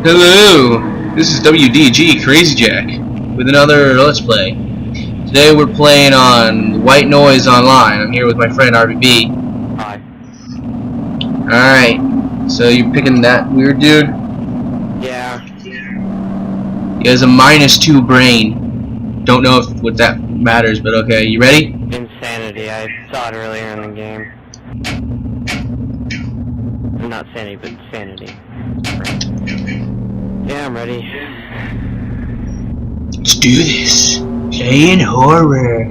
Hello, this is WDG Crazy Jack with another Let's Play. Today we're playing on White Noise Online. I'm here with my friend RBB. Hi. Alright, so you're picking that weird dude? Yeah. He has a -2 brain. Don't know what that matters, but okay. You ready? Insanity. I saw it earlier in the game. Not sanity, but sanity. Yeah, I'm ready. Let's do this. Playing horror.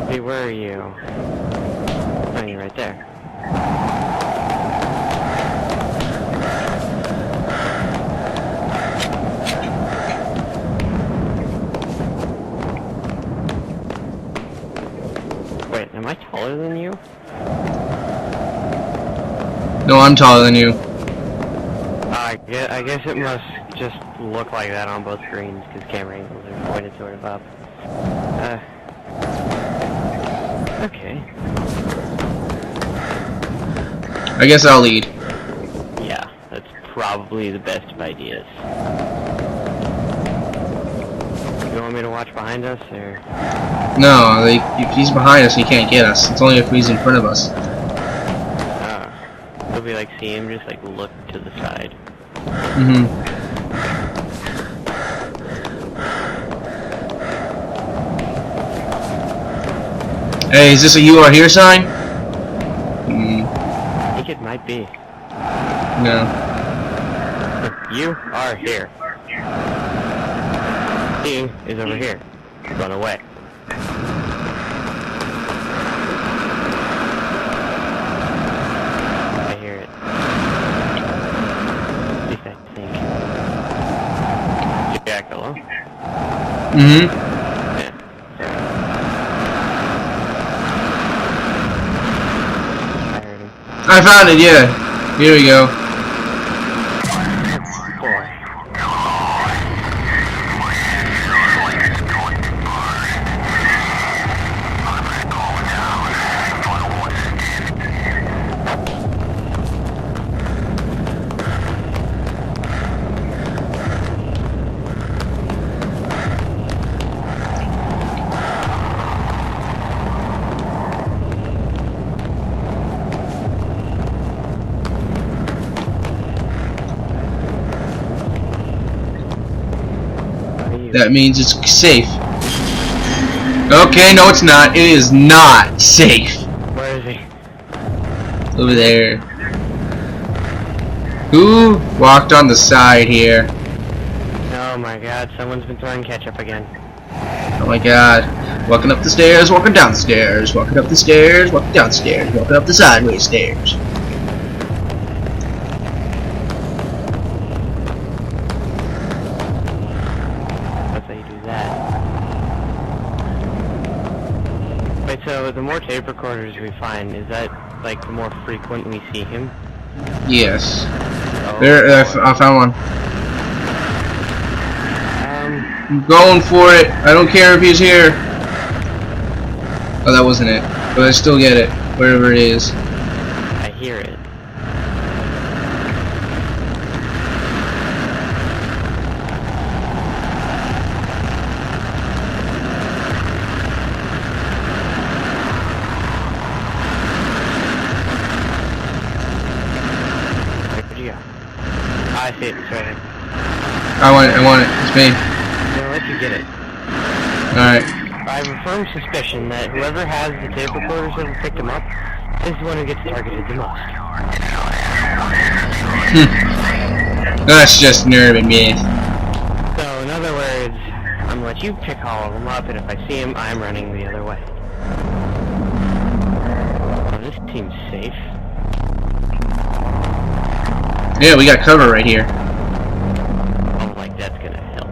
Hey, where are you? Oh, you're right there. Wait, am I taller than you? No, I'm taller than you. I guess it must just look like that on both screens, because camera angles are pointed sort of up. Okay. I guess I'll lead. Yeah, that's probably the best of ideas. You want me to watch behind us, or...? No, like, if he's behind us, he can't get us. It's only if he's in front of us. It'll be like, see him just, like, look to the side. Mm-hmm. Hey, is this a "you are here" sign? I think it might be. No. You are here. He is over here. Run away. I hear it. At least I think. Jack, hello? Mm-hmm. Yeah. I heard him. I found it, yeah. Here we go. Boy. That means it's safe. Okay, no it's not. It is not safe. Where is he? Over there. Who walked on the side here? Oh my god, someone's been throwing ketchup again. Oh my god. Walking up the stairs, walking down the stairs, walking up the stairs, walking down the stairs, walking up the sideways stairs. That's how you do that. Wait, so the more tape recorders we find, is that like the more frequent we see him? Yes. Oh, There, I found one. I'm going for it. I don't care if he's here. Oh, that wasn't it. But I still get it, wherever it is. I hear it. Where'd you go? I see it, it's right here. I want it, it's me. I'm gonna let you get it. Alright. I have a firm suspicion that whoever has the tape recorders ever picked him up is the one who gets targeted the most. That's just nerve and myth. So, in other words, I'm gonna let you pick all of them up, and if I see him, I'm running the other way. Oh, this seems safe. Yeah, we got cover right here. Oh, like that's gonna help.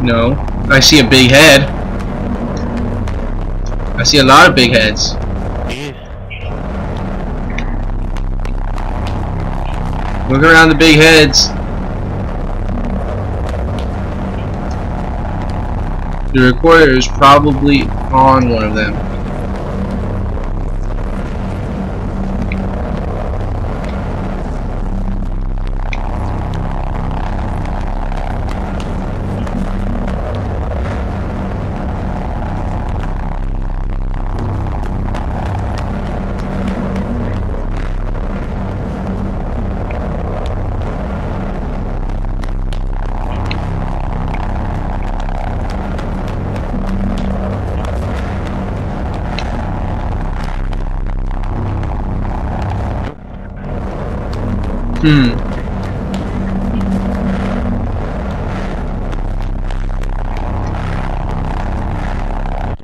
No. I see a big head. I see a lot of big heads. Jeez. Look around the big heads. The recorder is probably on one of them.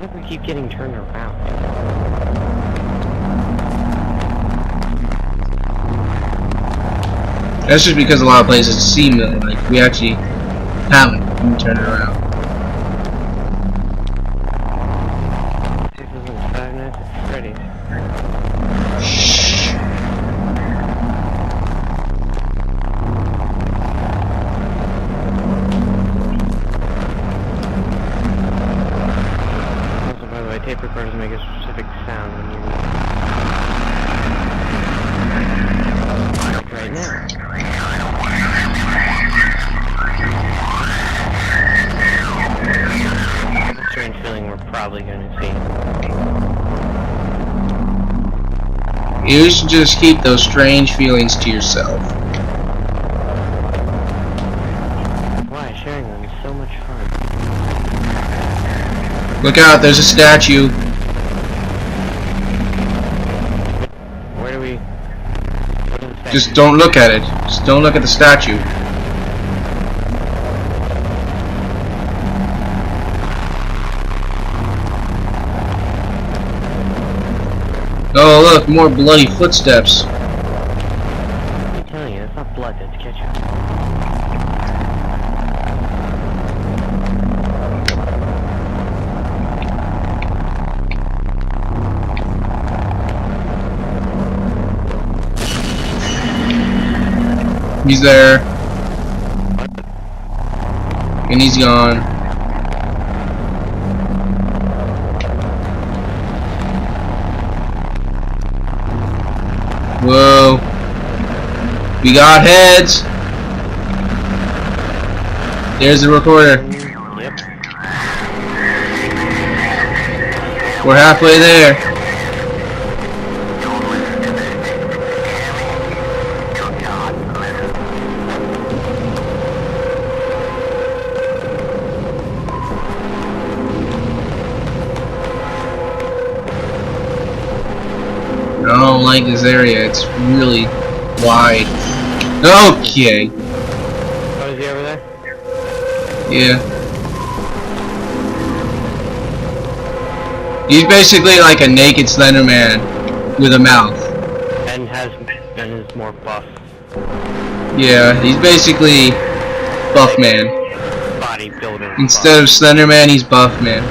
I think we keep getting turned around. That's just because a lot of places seem like we actually haven't been turned around. This isn't 5 Nights at Freddy's. Shh. Also, by the way, tape recorders make a specific sound when you like right now. A strange feeling we're probably going to see. You should just keep those strange feelings to yourself. Why? Sharing them is so much fun. Look out, there's a statue. Where do we... What is the statue? Just don't look at it. Just don't look at the statue. Oh look, more bloody footsteps. I'm telling you, that's not blood, that's ketchup. He's there. And he's gone. Whoa. We got heads. There's the recorder. Yep. We're halfway there. I don't like this area. It's really wide. Okay. Oh, is he over there? Yeah. He's basically like a naked slender man with a mouth. And is more buff. Yeah, he's basically buff man. Bodybuilder. Instead of slender man, he's buff man.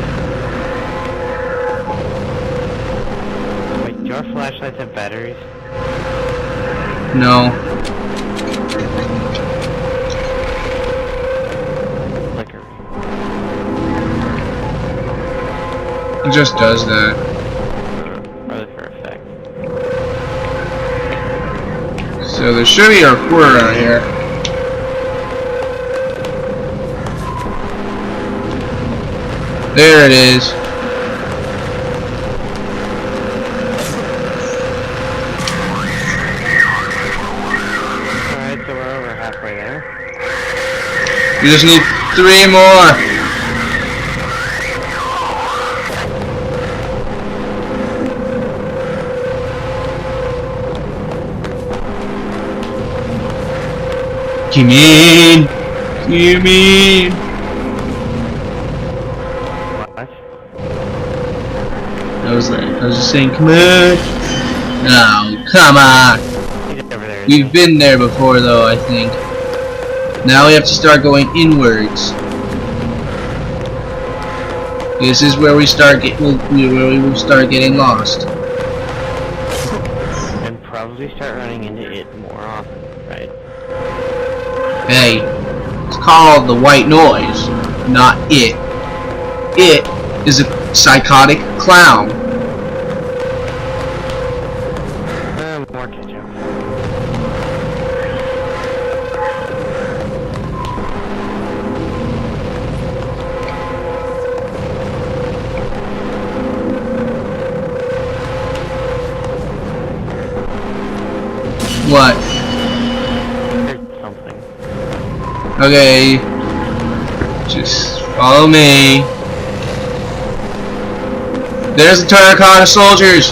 Wait, do our flashlights have batteries? No. Flicker. It just does that. Probably for effect. So there should be a recorder around here. There it is. Alright, so we're over halfway there. We just need 3 more. Come in. Come in. What? I was just saying, come on. No, come on. He's over there. We've been there before, though, I think. Now we have to start going inwards. This is where we will start getting lost. And probably start running into it more often, right? Hey, it's called the white noise, not it. It is a psychotic clown. More ketchup. What? There's something. Okay. Just follow me. There's the terracotta soldiers!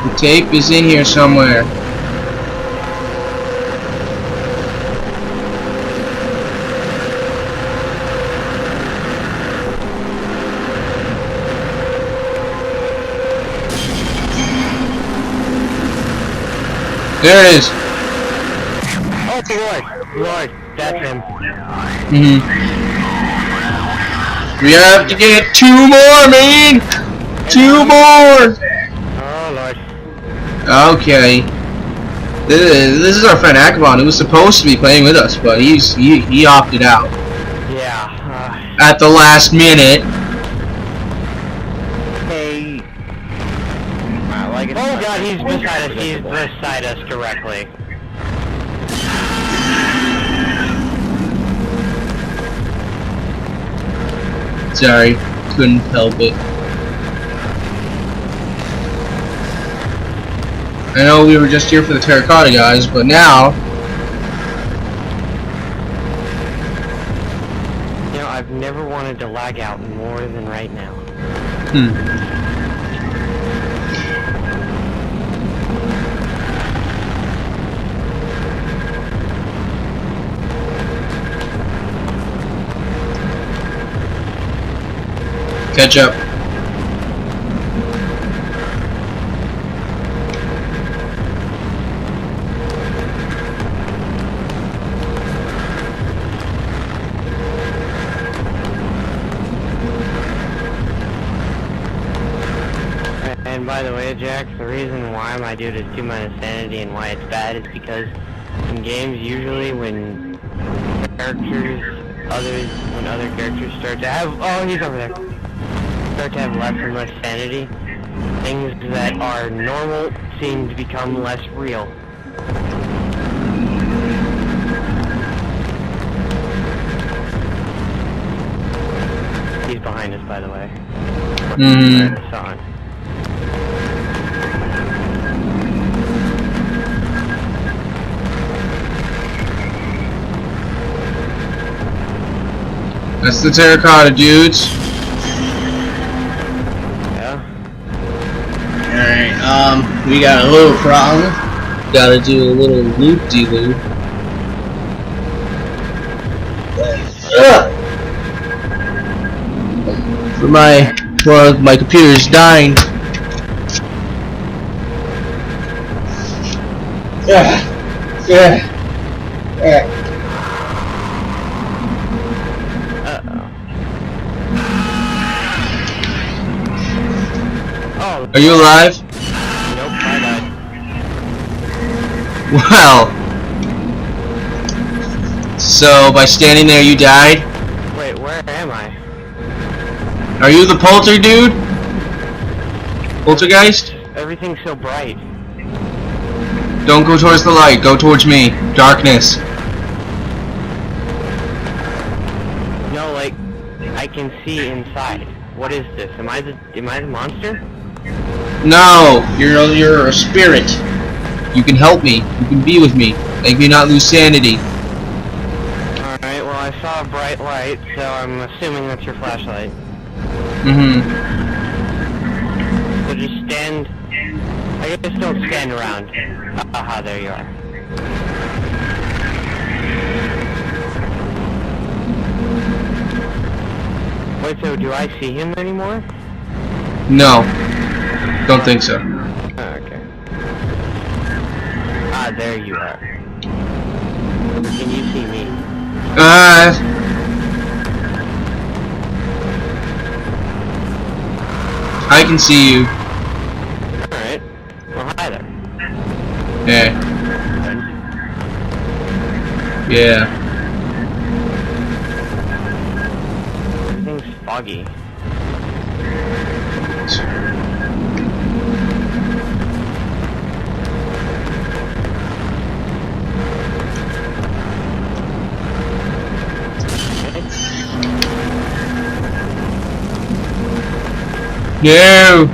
The tape is in here somewhere. There it is. Oh Lord, that's him. We have to get 2 more, man! 2 more! Oh Lord. Okay. This is our friend Akabon, who was supposed to be playing with us, but he opted out. Yeah. At the last minute. Hey. Oh God, he's beside us. He's beside us directly. Sorry, couldn't help it. I know we were just here for the terracotta guys, but now... You know, I've never wanted to lag out more than right now. Catch up. And by the way, Jack, the reason why my dude is 2 minus sanity and why it's bad is because in games, usually when other characters start to have, oh, he's over there, start to have less and less sanity, things that are normal seem to become less real. He's behind us, by the way. Son. That's the terracotta dudes. Yeah. Alright, we got a little problem. Gotta do a little loop-de-loop. My computer's dying. Oh. Are you alive? Nope, I died. Well. So, by standing there you died? Wait, where am I? Are you the polter dude? Poltergeist? Everything's so bright. Don't go towards the light, go towards me. Darkness. No, like, I can see inside. What is this? Am I the monster? No, you're a spirit. You can help me. You can be with me. Make me not lose sanity. Alright, well I saw a bright light, so I'm assuming that's your flashlight. So just stand... I guess don't stand around. Aha, there you are. Wait, so do I see him anymore? No. Don't think so. Oh, okay. There you are. Can you see me? I can see you. Alright. Well, hi there. Yeah. Yeah. Everything's foggy. No!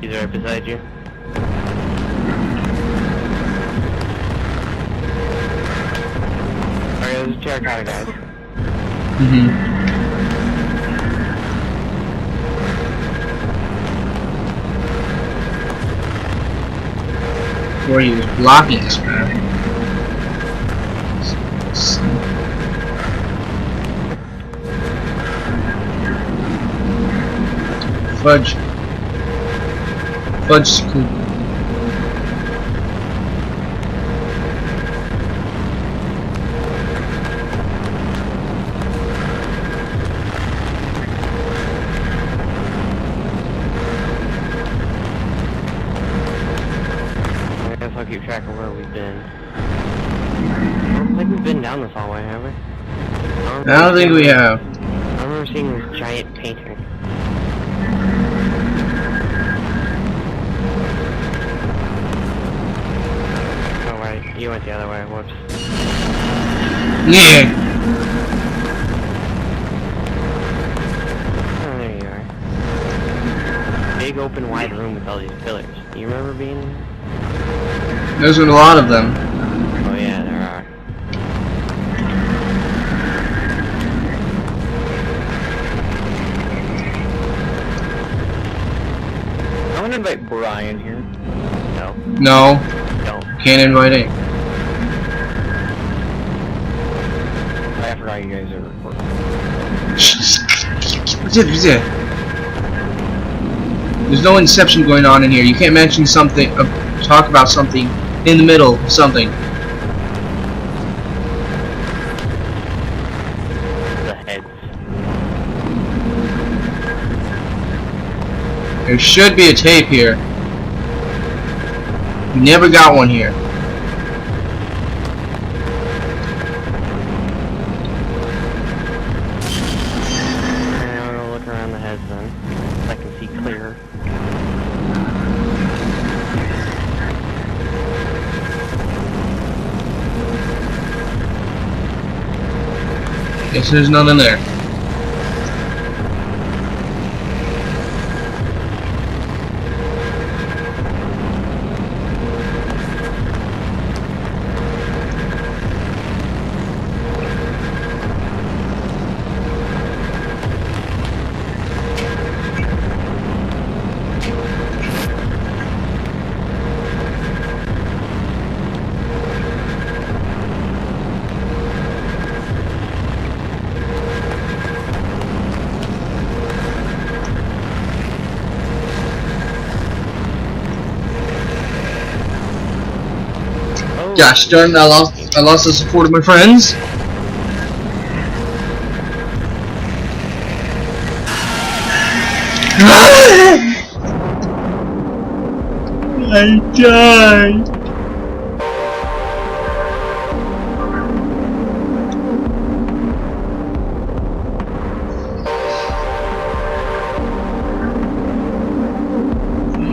He's right beside you. Alright, there's a terracotta, guys. Where he was blocking this man. Fudge. Fudge scoop. I guess I'll keep track of where we've been. I don't think we've been down this hallway, have we? I don't think we have. I remember seeing this giant painting. Oh wait, you went the other way, whoops. Yeah. Oh, there you are. Big open wide room with all these pillars. Do you remember being there? There's a lot of them. Oh yeah, there are. I'm gonna invite Brian here. No. No. No. Can't invite it. I forgot you guys are recording. What's it? There's no inception going on in here. You can't mention something, talk about something in the middle of something. The heads. There should be a tape here. We never got one here. I'm gonna look around the heads then, so I can see clearer. Guess there's none in there. Gosh darn, I lost the support of my friends. I died.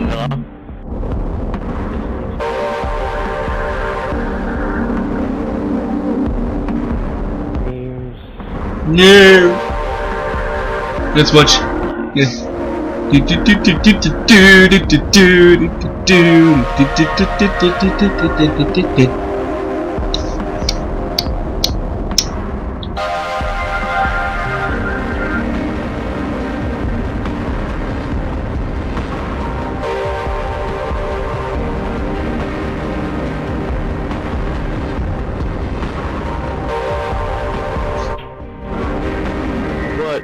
Hello? No. That's much. Yes. What?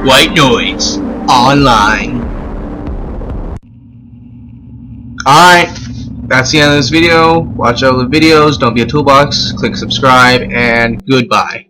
White Noise Online. Alright, that's the end of this video. Watch all the videos, don't be a toolbox, click subscribe, and goodbye.